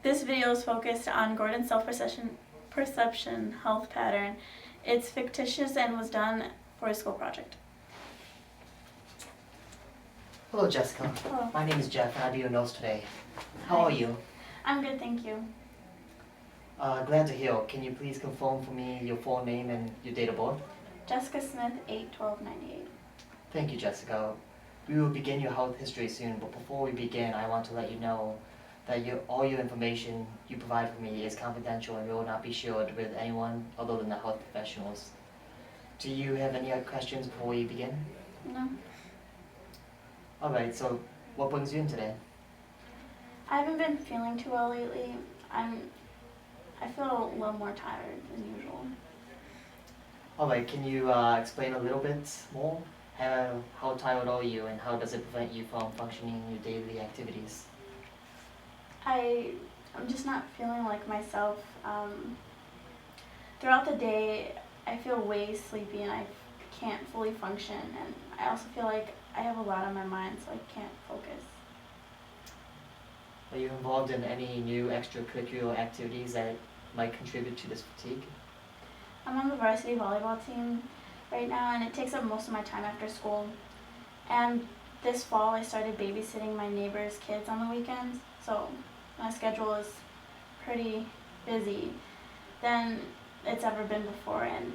This video is focused on Gordon's self-perception health pattern. It's fictitious and was done for a school project. Hello, Jessica. Hello. My name is Jeff, and I'll be your nurse today. How are you? I'm good, thank you. Glad to hear. Can you please confirm for me your full name and your date of birth? Jessica Smith, 8/12/98. Thank you, Jessica. We will begin your health history soon, but before we begin, I want to let you know that all your information you provide for me is confidential and will not be shared with anyone other than the health professionals. Do you have any other questions before we begin? No. Alright, so what brings you in today? I haven't been feeling too well lately. I feel a little more tired than usual. Alright, can you explain a little bit more? How tired are you, and how does it prevent you from functioning in your daily activities? I'm just not feeling like myself. Throughout the day, I feel way sleepy and I can't fully function, and I also feel like I have a lot on my mind, so I can't focus. Are you involved in any new extracurricular activities that might contribute to this fatigue? I'm on the varsity volleyball team right now, and it takes up most of my time after school. And this fall, I started babysitting my neighbor's kids on the weekends, so my schedule is pretty busy than it's ever been before. And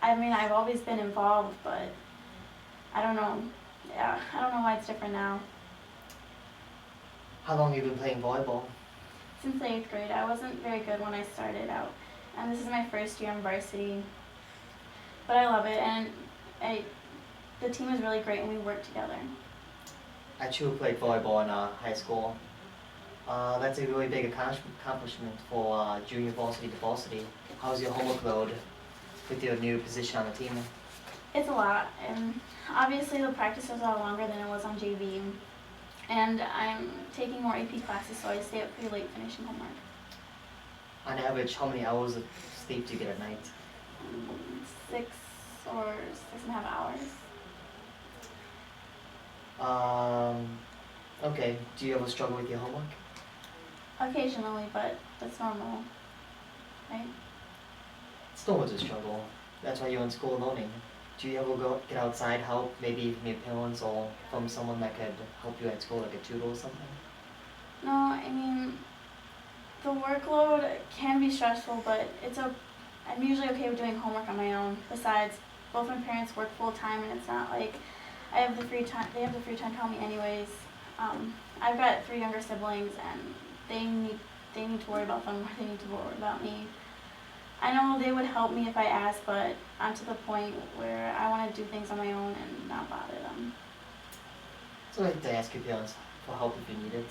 I mean, I've always been involved, but I don't know. Yeah, I don't know why it's different now. How long have you been playing volleyball? Since the 8th grade, I wasn't very good when I started out, and this is my first year in varsity. But I love it, and the team is really great, and we work together. I too played volleyball in high school. That's a really big accomplishment for junior varsity to varsity. How's your homework load with your new position on the team? It's a lot, and obviously the practice is a lot longer than it was on JV. And I'm taking more AP classes, so I stay up pretty late finishing homework. On average, how many hours of sleep do you get at night? 6 or 6.5 hours. Okay. Do you ever struggle with your homework? Occasionally, but that's normal, right? It's normal to struggle. That's why you're in school learning. Do you ever get outside help, maybe from your parents or from someone that could help you at school, like a tutor or something? No, I mean, the workload can be stressful, but I'm usually okay with doing homework on my own. Besides, both my parents work full time, and it's not like I have the free time. They have the free time to help me anyways. I've got 3 younger siblings, and they need to worry about them more than they need to worry about me. I know they would help me if I asked, but I'm to the point where I want to do things on my own and not bother them. So I'd like to ask your parents for help if you need it.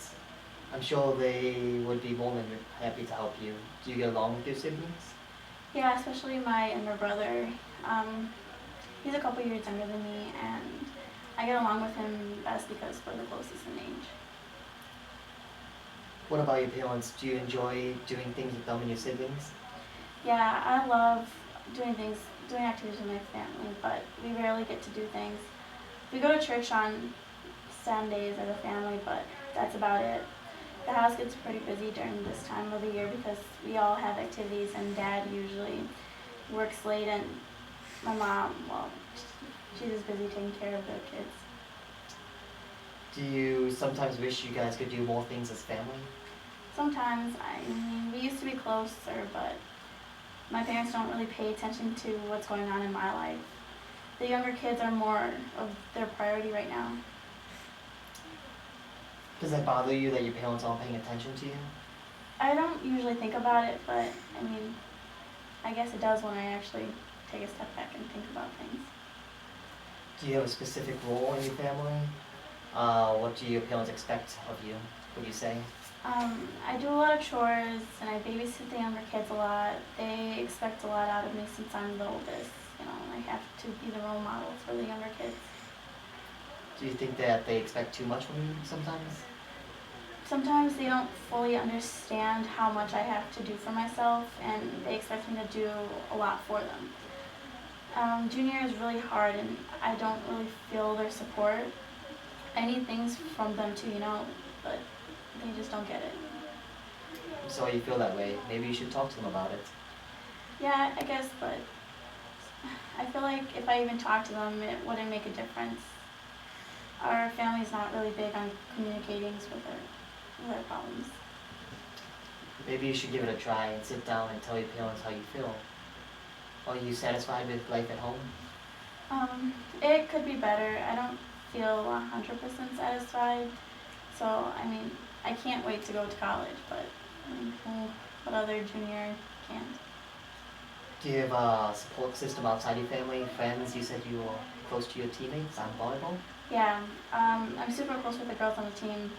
I'm sure they would be more than happy to help you. Do you get along with your siblings? Yeah, especially my younger brother. He's a couple years younger than me, and I get along with him best because we're the closest in age. What about your parents? Do you enjoy doing things with them and your siblings? Yeah, I love doing activities with my family, but we rarely get to do things. We go to church on Sundays as a family, but that's about it. The house gets pretty busy during this time of the year because we all have activities, and Dad usually works late, and my mom, well, she's just busy taking care of the kids. Do you sometimes wish you guys could do more things as family? Sometimes. I mean, we used to be closer, but my parents don't really pay attention to what's going on in my life. The younger kids are more of their priority right now. Does that bother you that your parents aren't paying attention to you? I don't usually think about it, but I mean, I guess it does when I actually take a step back and think about things. Do you have a specific role in your family? What do your parents expect of you, would you say? I do a lot of chores, and I babysit the younger kids a lot. They expect a lot out of me since I'm the oldest. I have to be the role model for the younger kids. Do you think that they expect too much from you sometimes? Sometimes they don't fully understand how much I have to do for myself, and they expect me to do a lot for them. Junior is really hard, and I don't really feel their support. I need things from them too, but they just don't get it. I'm sorry you feel that way. Maybe you should talk to them about it. Yeah, I guess, but I feel like if I even talked to them, it wouldn't make a difference. Our family's not really big on communicating with our problems. Maybe you should give it a try and sit down and tell your parents how you feel. Are you satisfied with life at home? It could be better. I don't feel 100% satisfied. So, I mean, I can't wait to go to college, but I mean, what other junior can't? Do you have a support system outside your family, friends? You said you were close to your teammates on volleyball. Yeah, I'm super close with the girls on the team,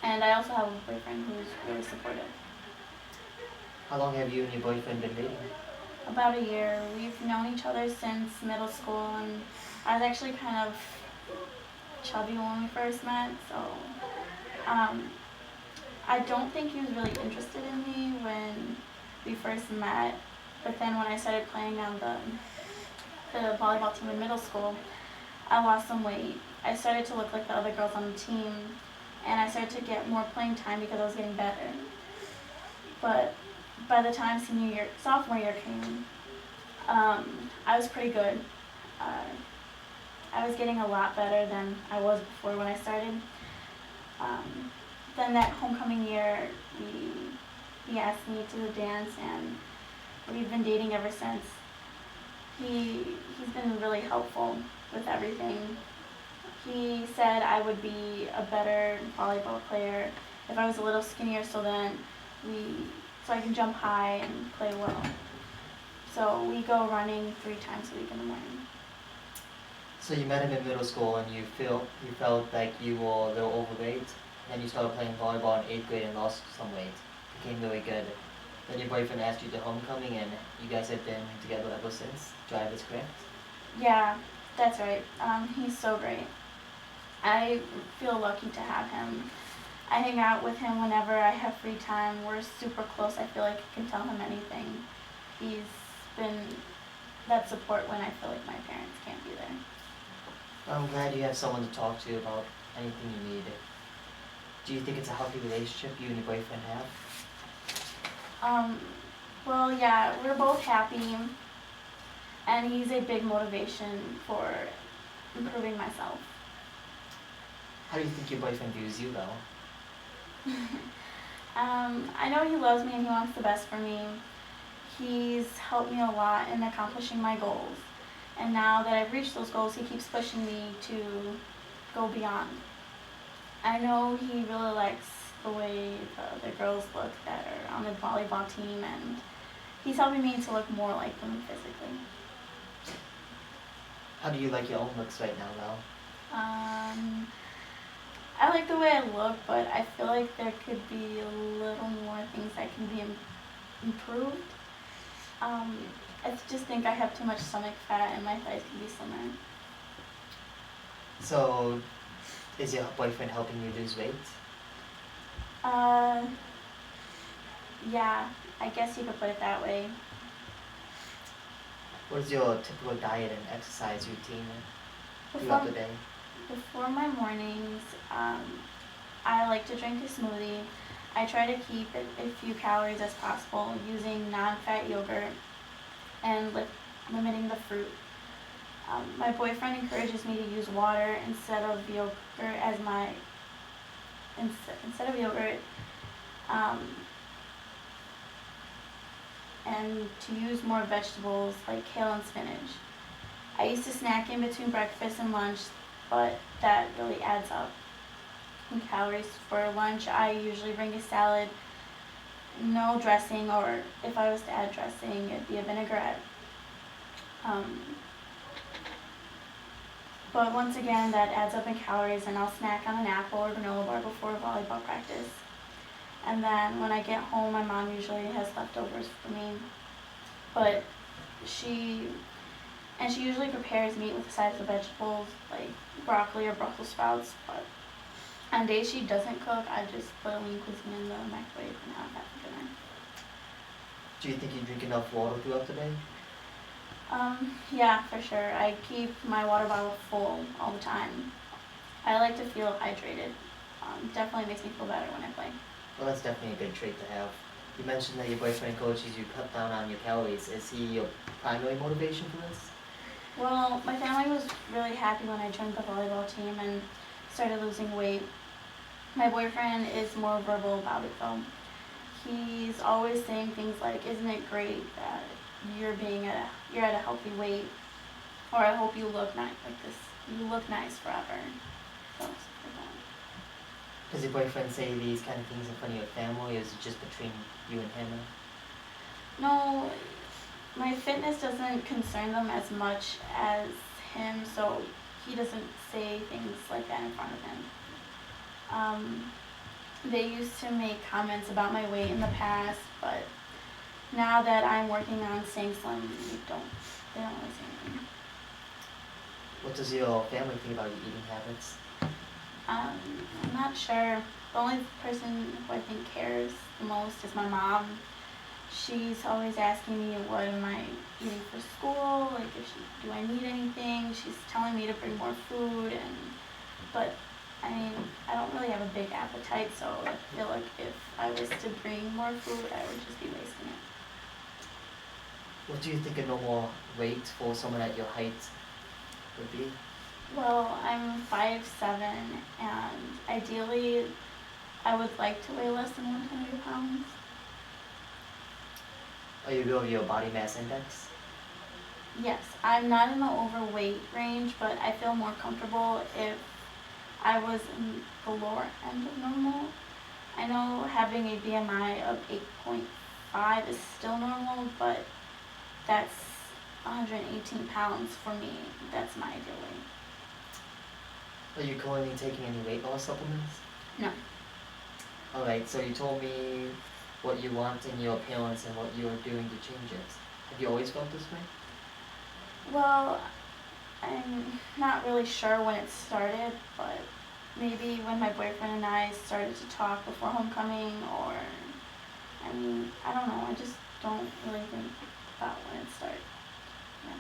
and I also have a boyfriend who's really supportive. How long have you and your boyfriend been dating? About a year. We've known each other since middle school, and I was actually kind of chubby when we first met, so I don't think he was really interested in me when we first met. But then when I started playing on the volleyball team in middle school, I lost some weight. I started to look like the other girls on the team, and I started to get more playing time because I was getting better. But by the time sophomore year came, I was pretty good. I was getting a lot better than I was before when I started. Then that homecoming year, he asked me to the dance, and we've been dating ever since. He's been really helpful with everything. He said I would be a better volleyball player if I was a little skinnier, so I can jump high and play well. So we go running 3 times a week in the morning. So you met him in middle school and you felt like you were a little overweight. Then you started playing volleyball in 8th grade and lost some weight. Became really good. Then your boyfriend asked you to homecoming and you guys have been together ever since. Do I have this correct? Yeah, that's right. He's so great. I feel lucky to have him. I hang out with him whenever I have free time. We're super close. I feel like I can tell him anything. He's been that support when I feel like my parents can't be there. I'm glad you have someone to talk to about anything you need. Do you think it's a healthy relationship you and your boyfriend have? Well, yeah, we're both happy, and he's a big motivation for improving myself. How do you think your boyfriend views you though? I know he loves me and he wants the best for me. He's helped me a lot in accomplishing my goals. And now that I've reached those goals, he keeps pushing me to go beyond. I know he really likes the way the girls look that are on the volleyball team, and he's helping me to look more like them physically. How do you like your own looks right now though? I like the way I look, but I feel like there could be a little more things that can be improved. I just think I have too much stomach fat and my thighs can be slimmer. So, is your boyfriend helping you lose weight? Yeah, I guess you could put it that way. What is your typical diet and exercise routine Before, throughout the day? before my mornings, I like to drink a smoothie. I try to keep it as few calories as possible using non-fat yogurt and limiting the fruit. My boyfriend encourages me to use water instead of yogurt as my instead of yogurt, and to use more vegetables like kale and spinach. I used to snack in between breakfast and lunch, but that really adds up in calories. For lunch, I usually bring a salad, no dressing, or if I was to add dressing, it'd be a vinaigrette. But once again, that adds up in calories, and I'll snack on an apple or granola bar before volleyball practice. And then when I get home, my mom usually has leftovers for me. But she usually prepares meat with sides of vegetables like broccoli or Brussels sprouts. But on days she doesn't cook, I just put a lean cuisine in the microwave and have that for dinner. Do you think you drink enough water throughout the day? Yeah, for sure. I keep my water bottle full all the time. I like to feel hydrated. Definitely makes me feel better when I play. Well, that's definitely a good trait to have. You mentioned that your boyfriend coaches you cut down on your calories. Is he your primary motivation for this? Well, my family was really happy when I joined the volleyball team and started losing weight. My boyfriend is more verbal about it though. He's always saying things like, "Isn't it great that you're at a healthy weight?" Or, "I hope you look nice like this. You look nice forever." So stuff like that. Does your boyfriend say these kind of things in front of your family, or is it just between you and him? No, my fitness doesn't concern them as much as him, so he doesn't say things like that in front of him. They used to make comments about my weight in the past, but now that I'm working on staying slim, they don't really say anything. What does your family think about your eating habits? I'm not sure. The only person who I think cares the most is my mom. She's always asking me what am I eating for school, like do I need anything. She's telling me to bring more food, but I mean, I don't really have a big appetite, so I feel like if I was to bring more food, I would just be wasting it. What do you think a normal weight for someone at your height would be? Well, I'm 5'7", and ideally I would like to weigh less than 100 pounds. Are you over your body mass index? Yes, I'm not in the overweight range, but I feel more comfortable if I was in the lower end of normal. I know having a BMI of 8.5 is still normal, but that's 118 pounds for me. That's my ideal weight. Are you currently taking any weight loss supplements? No. Alright, so you told me what you want in your appearance and what you are doing to change it. Have you always felt this way? Well, I'm not really sure when it started, but maybe when my boyfriend and I started to talk before homecoming, or, I mean, I don't know, I just don't really think about when it started. Yeah,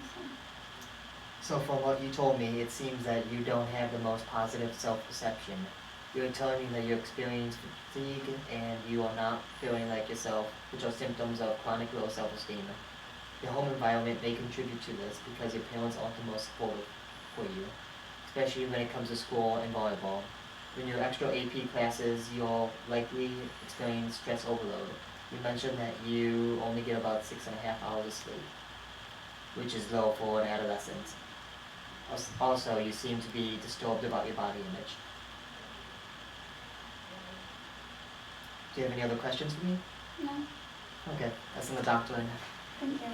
So from what you told me, it seems that you don't have the most positive self-perception. You're telling me that you experience fatigue and you are not feeling like yourself, which are symptoms of chronic low self-esteem. Your home environment may contribute to this because your parents aren't the most supportive for you, especially when it comes to school and volleyball. When your extra AP classes, you'll likely experience stress overload. You mentioned that you only get about 6.5 hours of sleep, which is low for an adolescent. Also, you seem to be disturbed about your body image. Do you have any other questions for me? no, Okay, that's in the doctor. thank you.